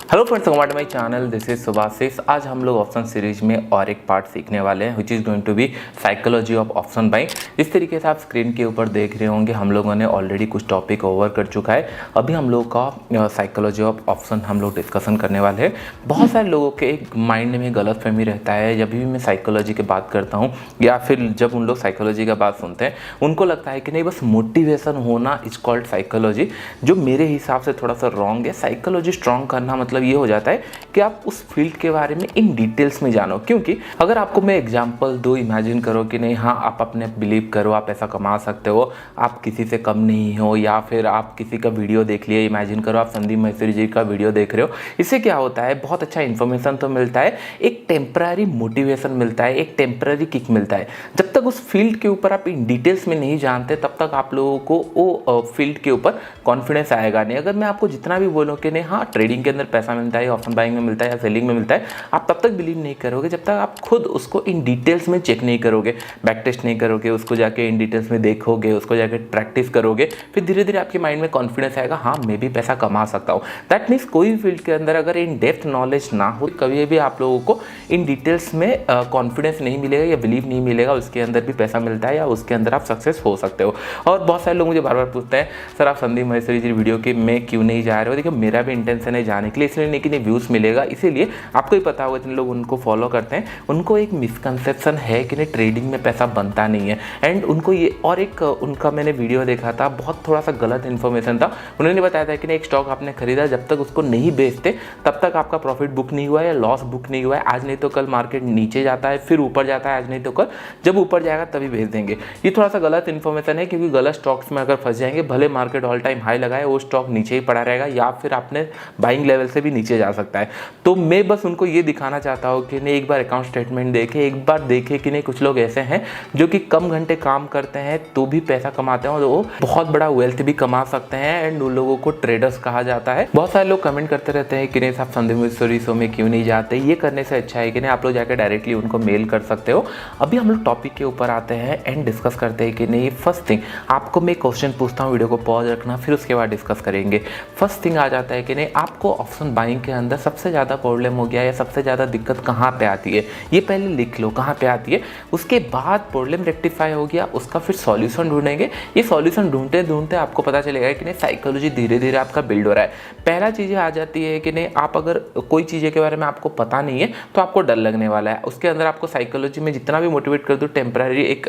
Hello friends, welcome to my channel. This is Subhashis. आज हम लोग ऑप्शन सीरीज में और एक पार्ट सीखने वाले हैं, which is going to be psychology of option buying. इस तरीके से आप स्क्रीन के ऊपर देख रहे होंगे, हम लोगों ने ऑलरेडी कुछ टॉपिक ओवर कर चुका है। अभी हम लोग का साइकोलॉजी ऑफ ऑप्शन हम लोग डिस्कशन करने वाले हैं। बहुत सारे लोगों के एक माइंड में गलत फहमी रहता है, जब भी मैं साइकोलॉजी की बात करता हूँ या फिर जब उन लोग साइकोलॉजी का बात सुनते हैं, उनको लगता है कि नहीं, बस मोटिवेशन होना इज कॉल्ड साइकोलॉजी, जो मेरे हिसाब से थोड़ा सा रॉन्ग है। साइकोलॉजी स्ट्रॉन्ग करना मतलब ये हो जाता है कि आप उस फील्ड के बारे में इन डिटेल्स में जानो। क्योंकि अगर आपको मैं एग्जांपल दूँ, इमेजिन करो कि नहीं, हाँ आप अपने बिलीव करो, आप ऐसा कमा सकते हो, आप किसी से कम नहीं हो, या फिर आप किसी का वीडियो देख लिए, इमेजिन करो आप संदीप महेश्वरी जी का वीडियो देख रहे हो। इससे क्या होता है, बहुत अच्छा इन्फॉर्मेशन तो मिलता है, एक टेम्पररी मोटिवेशन मिलता है, एक टेम्पररी किक मिलता है। जब तक उस फील्ड के ऊपर आप इन डिटेल्स में नहीं जानते, तब तक आप लोगों को वो फील्ड के ऊपर कॉन्फिडेंस आएगा नहीं। अगर मैं आपको जितना भी बोलूँ कि नहीं, हाँ ट्रेडिंग के अंदर पैसा मिलता है, ऑप्शन बाइंग में मिलता है या सेलिंग में मिलता है, आप तब तक बिलीव नहीं करोगे जब तक आप खुद उसको इन डिटेल्स में चेक नहीं करोगे, बैक टेस्ट नहीं करोगे, उसको जाके इन डिटेल्स में देखोगे, उसको जाके प्रैक्टिस करोगे। फिर धीरे धीरे आपके माइंड में कॉन्फिडेंस आएगा, हाँ मैं भी पैसा कमा सकता हूँ। दैट मीन्स कोई भी फील्ड के अंदर अगर इन डेप्थ नॉलेज ना हो, कभी भी आप लोगों को इन डिटेल्स में कॉन्फिडेंस नहीं मिलेगा या बिलीव नहीं मिलेगा, उसके अंदर भी पैसा मिलता है या उसके अंदर आप सक्सेस हो सकते हो। और बहुत सारे लोग मुझे बार बार पूछते हैं, सर आप संदीप महेश्वरी जी वीडियो के में क्यों नहीं जा रहे हो? देखिए, मेरा भी इंटेंशन है जाने के लिए, इसलिए नहीं कि नहीं व्यूज़ मिलेगा, इसीलिए आपको ही पता होगा जिन लोग उनको फॉलो करते हैं, उनको एक मिसकंसेप्शन है कि नहीं ट्रेडिंग में पैसा बनता नहीं है। एंड उनको ये, और एक उनका मैंने वीडियो देखा था, बहुत थोड़ा सा गलत इन्फॉर्मेशन था। उन्होंने बताया था कि नहीं, एक स्टॉक आपने खरीदा, जब तक उसको नहीं बेचते तब तक आपका प्रॉफिट बुक नहीं हुआ है या लॉस बुक नहीं हुआ है। आज नहीं तो कल मार्केट नीचे जाता है, फिर ऊपर जाता है, आज नहीं तो कल जब ऊपर जाएगा तभी भेज देंगे। ये थोड़ा सा गलत इन्फॉर्मेशन है, क्योंकि गलत स्टॉक्स में अगर फंस जाएंगे, भले मार्केट ऑल टाइम हाई लगाए, वो स्टॉक नीचे ही पड़ा रहेगा या फिर आपने बाइंग लेवल से भी नीचे जा सकता है। तो मैं बस उनको ये दिखाना चाहता हूँ कि नहीं, एक बार अकाउंट स्टेटमेंट देखे, एक बार देखे कि नहीं, कुछ लोग ऐसे हैं जो कि कम घंटे काम करते हैं तो भी पैसा कमाते हैं और वो बहुत बड़ा वेल्थ भी कमा सकते हैं। एंड उन लोगों को ट्रेडर्स कहा जाता है। बहुत सारे लोग कमेंट करते रहते हैं कि नहीं साहब संदीप महेश्वरी शो में क्यों नहीं जाते। ये करने से अच्छा है कि नहीं, आप लोग जाकर डायरेक्टली उनको मेल कर सकते हो। अभी हम लोग टॉपिक के ऊपर आते हैं एंड डिस्कस करते हैं कि नहीं, फर्स्ट थिंग आपको मैं क्वेश्चन पूछता हूँ, वीडियो को पॉज रखना, फिर उसके बाद डिस्कस करेंगे। फर्स्ट थिंग आ जाता है कि नहीं, आपको ऑप्शन बाइंग के अंदर सबसे ज़्यादा प्रॉब्लम हो गया या सबसे ज़्यादा दिक्कत कहाँ पे आती है, ये पहले लिख लो कहाँ पे आती है। उसके बाद प्रॉब्लम रेक्टिफाई हो गया, उसका फिर सॉल्यूशन ढूंढेंगे। ये सॉल्यूशन ढूंढते ढूंढते आपको पता चलेगा कि नहीं, साइकोलॉजी धीरे धीरे आपका बिल्ड हो रहा है। पहला चीज़ें आ जाती है कि नहीं, आप अगर कोई चीज़ें के बारे में आपको पता नहीं है तो आपको डर लगने वाला है। उसके अंदर आपको साइकोलॉजी में जितना भी मोटिवेट कर दो, टेम्पररी एक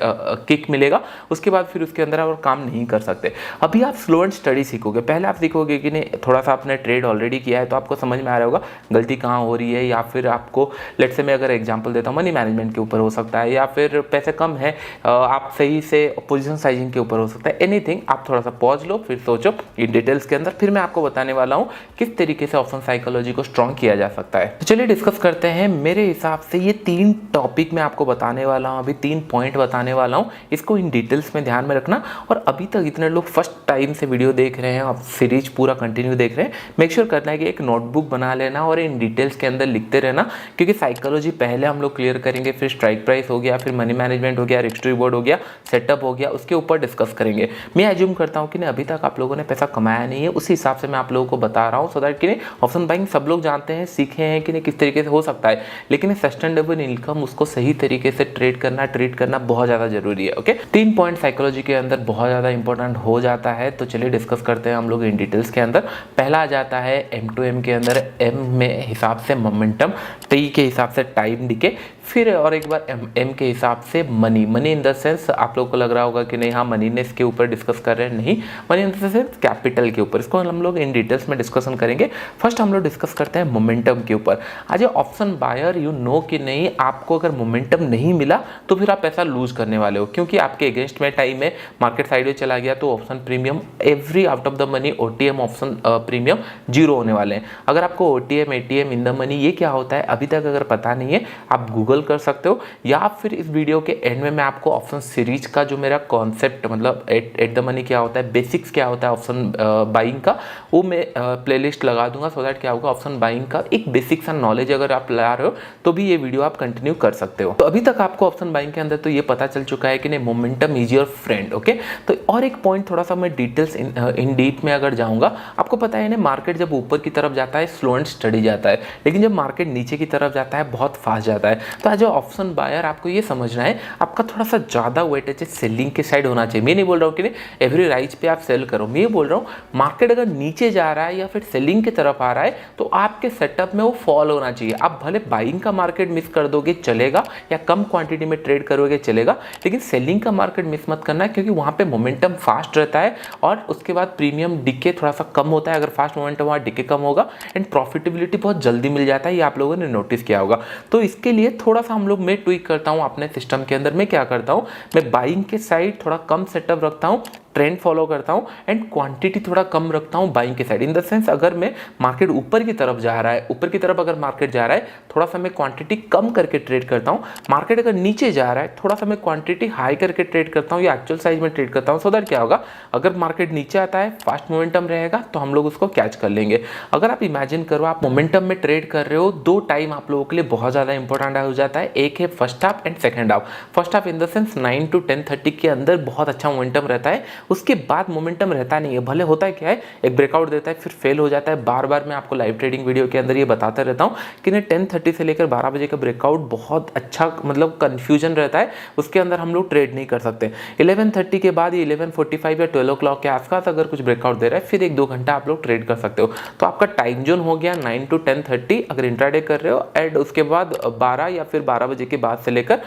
किक मिलेगा, उसके बाद फिर उसके अंदर आप काम नहीं कर सकते। अभी आप स्लो एंड स्टडी सीखोगे। पहले आप सीखोगे कि नहीं, थोड़ा सा आपने ट्रेड ऑलरेडी किया है तो आपको समझ में आ रहा होगा गलती कहाँ हो रही है, या फिर आपको लेट से मैं अगर एग्जांपल देता हूँ, मनी मैनेजमेंट के ऊपर हो सकता है, या फिर पैसे कम है, आप सही से पोजीशन साइजिंग के ऊपर हो सकता है। एनीथिंग, आप थोड़ा सा पॉज लो, फिर सोचो इन डिटेल्स के अंदर, फिर मैं आपको बताने वाला हूँ किस तरीके से ऑप्शन साइकोलॉजी को स्ट्रॉन्ग किया जा सकता है। तो चलिए डिस्कस करते हैं। मेरे हिसाब से ये 3 टॉपिक मैं आपको बताने वाला हूँ, अभी 3 पॉइंट बताने वाला हूँ, इसको इन डिटेल्स में ध्यान में रखना। और अभी तक इतने लोग फर्स्ट टाइम से वीडियो देख रहे हैं, आप सीरीज पूरा कंटिन्यू देख रहे हैं, मेक श्योर करना है कि एक नोटबुक बना लेना और इन डिटेल्स के अंदर लिखते रहना। क्योंकि साइकोलॉजी पहले हम लोग क्लियर करेंगे, फिर स्ट्राइक प्राइस हो गया, फिर मनी मैनेजमेंट हो गया, रिस्क रिवॉर्ड हो गया, सेटअप हो गया, उसके ऊपर डिस्कस करेंगे। मैं एज्यूम करता हूँ कि नहीं, अभी तक आप लोगों ने पैसा कमाया नहीं है, उसी हिसाब से मैं आप लोगों को बता रहा हूँ, सो दैट कि नहीं, ऑप्शन बाइंग सब लोग जानते हैं, सीखे हैं कि नहीं किस तरीके से हो सकता है, लेकिन सस्टेनेबल इनकम, उसको सही तरीके से ट्रेड करना बहुत ज़्यादा जरूरी है। ओके, 3 पॉइंट साइकोलॉजी के अंदर बहुत ज़्यादा इंपॉर्टेंट हो जाता है। तो चलिए डिस्कस करते हैं हम लोग इन डिटेल्स के अंदर। पहला आ जाता है M2M के अंदर, M में हिसाब से मोमेंटम, T के हिसाब से टाइम डिके, फिर और एक बार M के हिसाब से मनी इन द सेंस, आप लोगों को लग रहा होगा कि नहीं हाँ मनीनेस के ऊपर डिस्कस कर रहे हैं, नहीं, money in the sense capital के ऊपर। इसको हम लोग इन डिटेल्स में डिस्कशन करेंगे। फर्स्ट हम लोग डिस्कस करते हैं मोमेंटम के ऊपर। आज ऑप्शन बायर, यू नो कि नहीं, आपको अगर मोमेंटम नहीं मिला तो फिर आप पैसा लूज करने वाले हो, क्योंकि आपके अगेंस्ट में टाइम है, मार्केट साइड चला गया तो option premium every out of the money OTM option premium 0 होने वाले हैं। अगर आपको OTM ATM in the money ये क्या होता है अभी तक अगर पता नहीं है, आप गूगल कर सकते हो, या फिर इस वीडियो के एंड में मैं आपको ऑप्शन सीरीज का जो मेरा कॉन्सेप्ट, मतलब एट द मनी क्या होता है, बेसिक्स क्या होता है ऑप्शन बाइंग का, वो मैं प्लेलिस्ट लगा दूंगा, सो दैट क्या होगा, ऑप्शन बाइंग का एक बेसिक सा नॉलेज अगर आप ला रहे हो तो भी ये वीडियो आप कंटिन्यू कर सकते हो। तो अभी तक आपको ऑप्शन बाइंग के अंदर तो ये पता चल चुका है कि नहीं, momentum is your friend. Okay, तो और एक पॉइंट थोड़ा सा मैं डिटेल्स इन डीप में अगर जाऊंगा, आपको पता है ना, मार्केट जब ऊपर की तरफ जाता है, स्लो एंड स्टडी जाता है, लेकिन जब मार्केट नीचे की तरफ जाता है बहुत फास्ट जाता है। तो एज ए ऑप्शन बायर आपको ये समझना है आपका थोड़ा सा ज़्यादा वेटेज सेलिंग के साइड होना चाहिए। मैं नहीं बोल रहा हूँ कि एवरी राइज पे आप सेल करो, मैं ये बोल रहा हूँ मार्केट अगर नीचे जा रहा है या फिर सेलिंग की तरफ आ रहा है तो आपके सेटअप में वो फॉल होना चाहिए। आप भले बाइंग का मार्केट मिस कर दोगे चलेगा, या कम क्वांटिटी में ट्रेड करोगे चलेगा, लेकिन सेलिंग का मार्केट मिस मत करना है, क्योंकि वहाँ पे मोमेंटम फास्ट रहता है और उसके बाद प्रीमियम डिके थोड़ा सा कम होता है। अगर फास्ट मोमेंटम वहाँ डिके कम होगा एंड प्रॉफिटेबिलिटी बहुत जल्दी मिल जाता है, ये आप लोगों ने नोटिस किया होगा। तो इसके लिए थोड़ा सा हम लोग मैं ट्विक करता हूँ अपने सिस्टम के अंदर। मैं क्या करता हूँ, मैं बाइंग के साइड थोड़ा कम सेटअप रखता हूँ, ट्रेंड फॉलो करता हूं एंड क्वांटिटी थोड़ा कम रखता हूं बाइंग के साइड। इन द सेंस अगर मैं मार्केट ऊपर की तरफ जा रहा है, ऊपर की तरफ अगर मार्केट जा रहा है थोड़ा सा मैं क्वांटिटी कम करके ट्रेड करता हूं। मार्केट अगर नीचे जा रहा है थोड़ा सा मैं क्वांटिटी हाई करके ट्रेड करता हूं या एक्चुअल साइज में ट्रेड करता हूं। सो दैट क्या होगा, अगर मार्केट नीचे आता है फास्ट मोमेंटम रहेगा तो हम लोग उसको कैच कर लेंगे। अगर आप इमेजिन करो आप मोमेंटम में ट्रेड कर रहे हो, दो टाइम आप लोगों के लिए बहुत ज़्यादा इंपॉर्टेंट हो जाता है। एक है first half and second half. First half in the sense 9 to 10:30 के अंदर बहुत अच्छा मोमेंटम रहता है, उसके बाद मोमेंटम रहता नहीं है। भले होता है क्या है, एक ब्रेकआउट देता है फिर फेल हो जाता है। बार बार मैं आपको लाइव ट्रेडिंग वीडियो के अंदर ये बताता रहता हूँ कि 10:30 से लेकर 12 बजे का ब्रेकआउट बहुत अच्छा मतलब कन्फ्यूजन रहता है, उसके अंदर हम लोग ट्रेड नहीं कर सकते। 11:30 के बाद ये 11:45 या 12 o'clock के आसपास अगर कुछ ब्रेकआउट दे रहा है फिर 1-2 घंटा आप लोग ट्रेड कर सकते हो। तो आपका टाइम जोन हो गया 9 to 10:30 अगर इंट्राडे कर रहे हो, एंड उसके बाद 12 या फिर 12 बजे के बाद से लेकर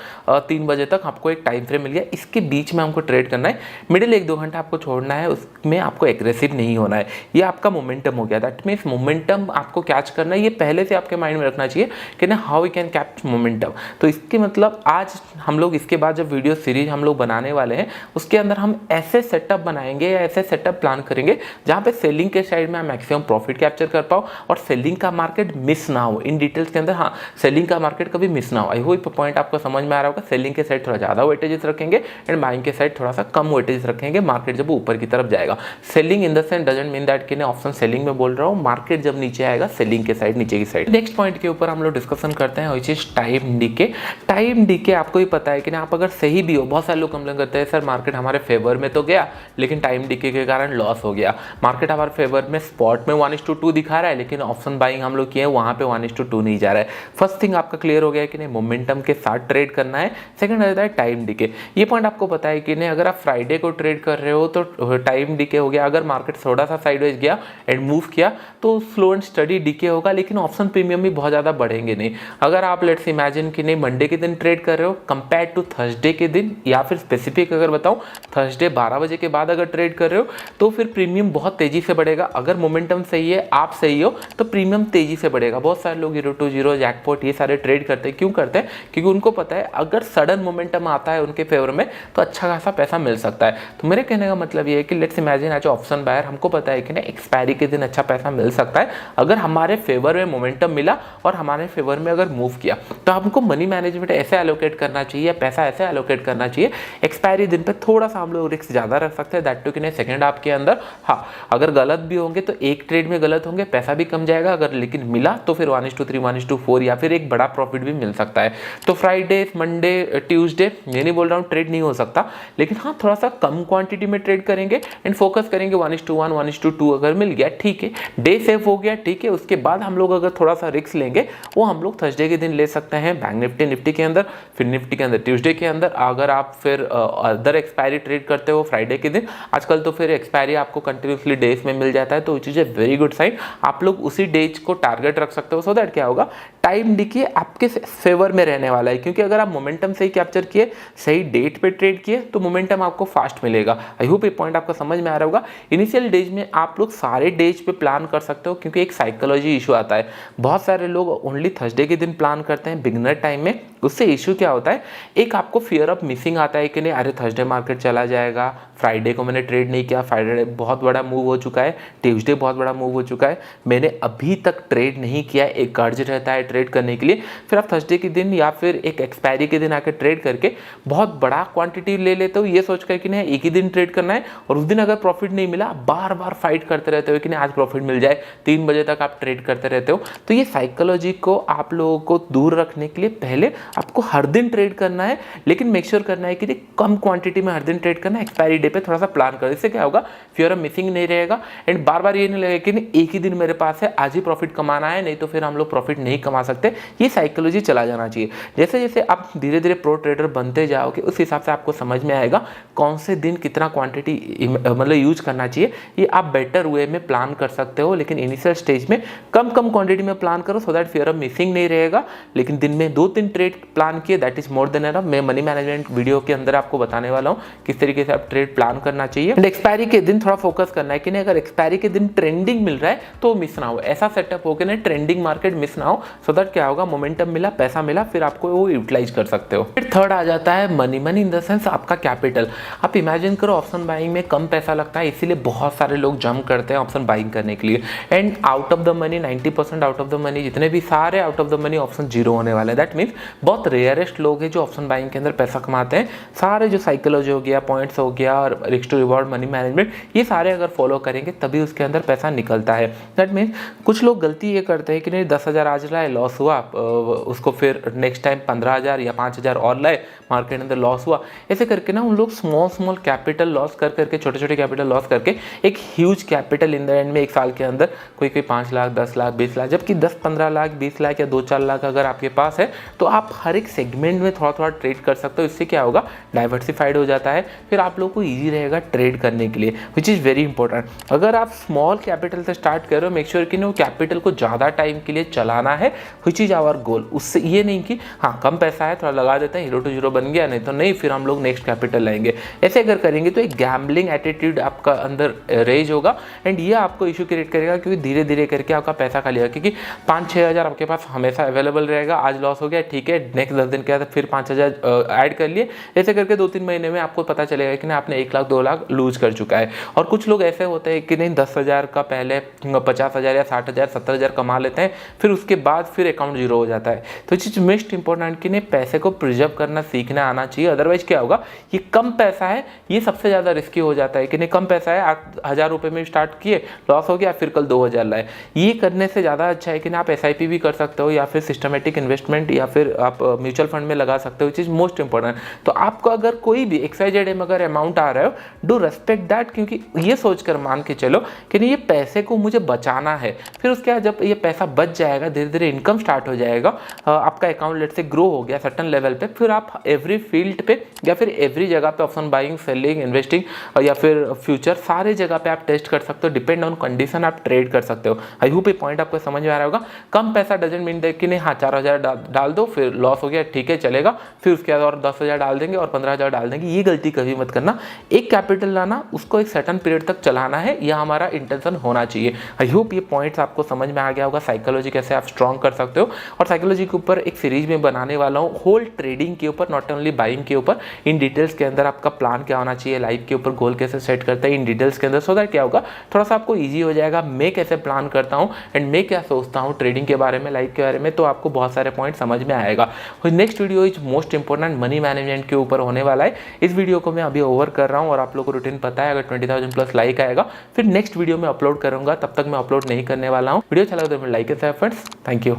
3 बजे तक आपको एक टाइम फ्रेम मिल गया। इसके बीच में हमको ट्रेड करना है, मिडिल 1-2 घंटा आपको छोड़ना है, उसमें आपको एग्रेसिव नहीं होना है। ये आपका मोमेंटम हो गया। दैट मीन्स मोमेंटम आपको कैच करना है, ये पहले से आपके माइंड में रखना चाहिए कि ना how we can catch momentum. तो इसके मतलब आज हम लोग इसके बाद जब वीडियो सीरीज हम लोग बनाने वाले हैं उसके अंदर हम ऐसे सेटअप बनाएंगे या ऐसे सेटअप प्लान करेंगे जहाँ पे सेलिंग के साइड में मैक्सिमम प्रॉफिट कैप्चर कर पाओ और सेलिंग का मार्केट मिस ना हो। इन डिटेल्स के अंदर हाँ, सेलिंग का मार्केट कभी मिस ना हो। आई होप पॉइंट आपको समझ में आ रहा होगा। सेलिंग के साइड थोड़ा ज़्यादा वेटेजेस रखेंगे एंड बाइंग के साइड थोड़ा सा कम वेटेजेस रखेंगे मार्केट जब ऊपर की तरफ जाएगा। Selling in the sense doesn't mean that कि मैं ऑप्शन सेलिंग में बोल रहा हूँ, मार्केट जब नीचे आएगा सेलिंग के साइड, नीचे की साइड। नेक्स्ट पॉइंट के ऊपर हम लोग डिस्कशन करते हैं which is time DK. Time DK आपको ही पता है कि ना, आप अगर सही भी हो, बहुत सारे लोग कंप्लेन करते हैं सर मार्केट हमारे फेवर में तो गया लेकिन टाइम डीके के कारण लॉस हो गया। मार्केट हमारे फेवर में स्पॉट में 1:2 दिखा रहा है लेकिन ऑप्शन बाइंग हम लोग किए हैं वहाँ पे 1:2 नहीं जा रहा है। फर्स्ट थिंग आपका क्लियर हो गया है कि नहीं, मोमेंटम के साथ ट्रेड करना है। सेकंड रहता है टाइम डीके। ये पॉइंट आपको पता है कि नहीं, अगर आप फ्राइडे को ट्रेड कर रहे हो तो टाइम डीके हो गया। अगर मार्केट थोड़ा सा साइडवेज गया एंड मूव किया तो स्लो एंड स्टडी डीके होगा, लेकिन ऑप्शन प्रीमियम भी बहुत ज़्यादा बढ़ेंगे नहीं। अगर आप लेट्स इमेजिन कि नहीं मंडे के दिन ट्रेड कर रहे हो कंपेयर टू थर्सडे के दिन, या फिर स्पेसिफिक अगर बताऊं थर्सडे 12 बजे के बाद अगर ट्रेड कर रहे हो तो फिर प्रीमियम बहुत तेजी से बढ़ेगा। अगर मोमेंटम सही है, आप सही हो, तो प्रीमियम तेजी से बढ़ेगा। बहुत सारे लोग 0-2-0 जैकपॉट ये सारे ट्रेड करते हैं। क्यों करते हैं? क्योंकि उनको पता है अगर सडन मोमेंटम आता है उनके फेवर में तो अच्छा खासा पैसा मिल सकता है। तो मेरे कहने का मतलब ये है कि let's imagine as option buyer हमको पता है कि ना एक्सपायरी के दिन अच्छा पैसा मिल सकता है अगर हमारे फेवर में मोमेंटम मिला और हमारे फेवर में अगर मूव किया। तो हमको मनी मैनेजमेंट ऐसे एलोकेट करना चाहिए, पैसा ऐसे एलोकेट करना चाहिए, एक्सपायरी दिन पे थोड़ा सा हम लोग रिस्क ज़्यादा रख सकते हैं। दैट टू कि नहीं सेकेंड हाफ के अंदर हाँ, अगर गलत भी होंगे तो एक ट्रेड में गलत होंगे, पैसा भी कम जाएगा। अगर लेकिन मिला तो फिर 1:3, 1:4 या फिर एक बड़ा प्रॉफिट भी मिल सकता है। तो फ्राइडे, मंडे, ट्यूसडे, ये नहीं बोल रहा हूँ ट्रेड नहीं हो सकता, लेकिन हाँ थोड़ा सा कम क्वांटिटी में ट्रेड करेंगे एंड फोकस करेंगे 1:1, 1:2 अगर मिल गया ठीक है, डे सेफ हो गया ठीक है। उसके बाद हम लोग अगर थोड़ा सा रिस्क लेंगे वो हम लोग थर्सडे के दिन ले सकते हैं बैंक निफ्टी के अंदर, फिर निफ्टी के अंदर ट्यूसडे के अंदर। अगर आप फिर अदर एक्सपायरी ट्रेड करते हो फ्राइडे के दिन, आजकल तो फिर एक्सपायरी आपको कंटिन्यूसली डेज में मिल जाता है, तो which is a very good sign. आप लोग उसी डेज को टारगेट रख सकते हो। सो दैट क्या होगा, टाइम डीके आपके फेवर में रहने वाला है, क्योंकि अगर आप मोमेंटम सही कैप्चर किए, सही डेट पे ट्रेड किए तो मोमेंटम आपको फास्ट मिलेगा। आई होप ये पॉइंट आपको समझ में आ रहा होगा। इनिशियल डेज में आप लोग सारे डेज पे प्लान कर सकते हो, क्योंकि एक साइकोलॉजी इशू आता है। बहुत सारे लोग ओनली थर्सडे के दिन प्लान करते हैं बिगिनर टाइम में। उससे इशू क्या होता है, एक आपको फियर ऑफ मिसिंग आता है कि नहीं अरे थर्सडे मार्केट चला जाएगा, फ्राइडे को मैंने ट्रेड नहीं किया, फ्राइडे बहुत बड़ा मूव हो चुका है, ट्यूसडे बहुत बड़ा मूव हो चुका है, मैंने अभी तक ट्रेड नहीं किया, एक अर्ज रहता है ट्रेड करने के लिए। फिर आप थर्सडे के दिन या फिर एक एक्सपायरी के दिन आकर ट्रेड करके बहुत बड़ा क्वांटिटी ले लेते हो, ये सोच कर कि नहीं एक ही दिन ट्रेड करना है, और उस दिन अगर प्रॉफिट नहीं मिला बार बार फाइट करते रहते हो कि नहीं आज प्रॉफिट मिल जाए, 3 बजे तक आप ट्रेड करते रहते हो। तो ये साइकोलॉजी को आप लोगों को दूर रखने के लिए पहले आपको हर दिन ट्रेड करना है, लेकिन मेक श्योर करना है कि कम क्वांटिटी में हर दिन ट्रेड करना है। एक्सपायरी डे पे थोड़ा सा प्लान करो, इससे क्या होगा, फियर ऑफ मिसिंग नहीं रहेगा एंड बार बार ये नहीं लगेगा कि नहीं एक ही दिन मेरे पास है, आज ही प्रॉफिट कमाना है, नहीं तो फिर हम लोग प्रॉफिट नहीं कमा सकते। ये साइकोलॉजी चला जाना चाहिए। जैसे जैसे आप धीरे धीरे प्रो ट्रेडर बनते जाओगे उस हिसाब से आपको समझ में आएगा कौन से दिन कितना क्वांटिटी मतलब यूज करना चाहिए। ये आप बेटर वे में प्लान कर सकते हो, लेकिन इनिशियल स्टेज में कम क्वांटिटी में प्लान करो so that fear of missing नहीं रहेगा। लेकिन दिन में 2-3 ट्रेड प्लान किए, that is more than enough. मैं मनी मैनेजमेंट वीडियो के अंदर आपको बताने वाला हूँ किस तरीके से आप ट्रेड प्लान करना चाहिए। एंड एक्सपायरी के दिन थोड़ा फोकस करना है कि नहीं, अगर एक्सपायरी के दिन ट्रेंडिंग मिल रहा है तो मिस ना हो। ऐसा सेटअप हो कि नहीं ट्रेंडिंग मार्केट मिस ना हो, सो दैट क्या होगा, मोमेंटम मिला, पैसा मिला, फिर आपको वो यूटिलाइज कर सकते हो। फिर थर्ड आ जाता है money. Money in the sense आपका कैपिटल। आप इमेजिन करो ऑप्शन बाइंग में कम पैसा लगता है, इसीलिए बहुत सारे लोग जंप करते हैं ऑप्शन बाइंग करने के लिए। And out of the money 90% out of the money, जितने भी सारे out of the money option zero होने वाले हैं। दैट मीन्स बहुत रेयरेस्ट लोग हैं जो ऑप्शन बाइंग के अंदर पैसा कमाते हैं। सारे जो साइकोलॉजी हो गया, पॉइंट्स हो गया और risk to reward, money management, ये सारे अगर फॉलो करेंगे तभी उसके अंदर पैसा निकलता है। दैट मीन्स कुछ लोग गलती ये करते हैं कि नहीं 10,000 आज लाए, लॉस हुआ, उसको फिर नेक्स्ट टाइम 15,000 या 5,000 और लाए, मार्केट के अंदर लॉस हुआ। ऐसे करके ना उन लोग स्मॉल कैपिटल लॉस कर करके, छोटे कैपिटल लॉस करके एक huge capital in the end में एक साल के अंदर कोई 5 लाख, 10 लाख, 20 लाख, जबकि 10-15 लाख, 20 लाख या 2-4 लाख अगर आपके पास है तो आप हर एक सेगमेंट में थोड़ा ट्रेड कर सकते हो। इससे क्या होगा, डाइवर्सिफाइड हो जाता है, फिर आप लोग को ईजी रहेगा ट्रेड करने के लिए, विच इज़ वेरी इंपॉर्टेंट। अगर आप स्मॉल कैपिटल से स्टार्ट कर रहे हो, मेक श्योर कि वो कैपिटल को ज़्यादा टाइम के लिए चलाना है, विच इज़ आवर गोल। उससे ये नहीं कि हाँ कम पैसा है थोड़ा लगा देते हैं, 0 to 0 बन गया, नहीं तो नहीं, फिर हम लोग नेक्स्ट कैपिटल लाएंगे। ऐसे अगर करेंगे तो एक गैम्बलिंग एटीट्यूड आपका अंदर रेज होगा एंड ये आपको इशू क्रिएट करेगा, क्योंकि धीरे धीरे करके आपका पैसा खाली होगा। क्योंकि 5-6 हज़ार आपके पास हमेशा अवेलेबल रहेगा। आज लॉस हो गया, ठीक है, नेक्स्ट 10 दिन के बाद फिर 5,000 ऐड कर लिए। ऐसे करके 2-3 महीने में आपको पता चलेगा कि ना आपने 1 लाख 2 लाख लूज कर चुका है। और कुछ लोग ऐसे होते हैं कि नहीं 10,000 का पहले 50,000 या 60,000 70,000 कमा लेते हैं, फिर उसके बाद फिर अकाउंट जीरो हो जाता है। तो चीज़ मोस्ट इंपॉर्टेंट कि नहीं पैसे को प्रिजर्व करना सीखना आना चाहिए। अदरवाइज क्या होगा, ये कम पैसा है, ये सबसे ज़्यादा रिस्की हो जाता है कि नहीं कम पैसा है, आप 1,000 रुपये में स्टार्ट किए, लॉस हो गया, फिर कल 2,000 लाए। ये करने से ज़्यादा अच्छा है कि ना आप SIP भी कर सकते हो या फिर सिस्टमेटिक इन्वेस्टमेंट या फिर आप म्यूचुअल फंड में लगा सकते हो, चीज़ मोस्ट इंपॉर्टेंट। तो आपको अगर कोई भी XYZ अगर अमाउंट आ रहा हो, डू रेस्पेक्ट दैट, क्योंकि ये सोचकर मान के चलो कि नहीं ये पैसे को मुझे बचाना है। फिर उसके बाद जब ये पैसा बच जाएगा, धीरे धीरे इनकम स्टार्ट हो जाएगा, आपका अकाउंट लेट से ग्रो हो गया सर्टन लेवल पे, फिर आप एवरी फील्ड पे या फिर एवरी जगह पे ऑप्शन बाइंग, सेलिंग, इन्वेस्टिंग या फिर फ्यूचर सारे जगह पे आप टेस्ट कर सकते हो। डिपेंड ऑन कंडीशन आप ट्रेड कर सकते हो। आई होप ये पॉइंट आपको समझ में आ रहा होगा। कम पैसा डजंट मीन कि नहीं हाँ 4,000 डाल दो, फिर लॉस हो गया, ठीक है चलेगा, फिर उसके बाद और 10,000 डाल देंगे और 15,000 डाल देंगे। ये गलती कभी मत करना। एक कैपिटल लाना, उसको एक सर्टन पीरियड तक चलाना है, यह हमारा इंटेंशन होना चाहिए। आई होप ये पॉइंट्स आपको समझ में आ गया होगा। साइकोलॉजी कैसे आप स्ट्रॉन्ग कर सकते हो, और साइकोलॉजी के ऊपर एक सीरीज में बनाने वाला हूँ होल ट्रेडिंग के ऊपर, नॉट ओनली बाइंग के ऊपर। इन डिटेल्स के अंदर आपका प्लान क्या होना चाहिए, लाइफ के ऊपर गोल कैसे सेट करते हैं इन डिटेल्स के अंदर, सो दैट क्या होगा थोड़ा सा आपको ईजी हो जाएगा। मैं कैसे प्लान करता हूँ एंड मैं क्या सोचता हूँ ट्रेडिंग के बारे में, लाइफ के बारे में, तो आपको बहुत सारे पॉइंट समझ में आएगा। Next video is most important money management के ऊपर होने वाला है। इस वीडियो को मैं अभी ओवर कर रहा हूँ और आप लोग को रूटीन पता है, अगर 20,000 प्लस लाइक आएगा फिर नेक्स्ट वीडियो में अपलोड करूंगा, तब तक मैं अपलोड नहीं करने वाला हूँ। वीडियो अच्छा लगा तो like and share friends, thank you.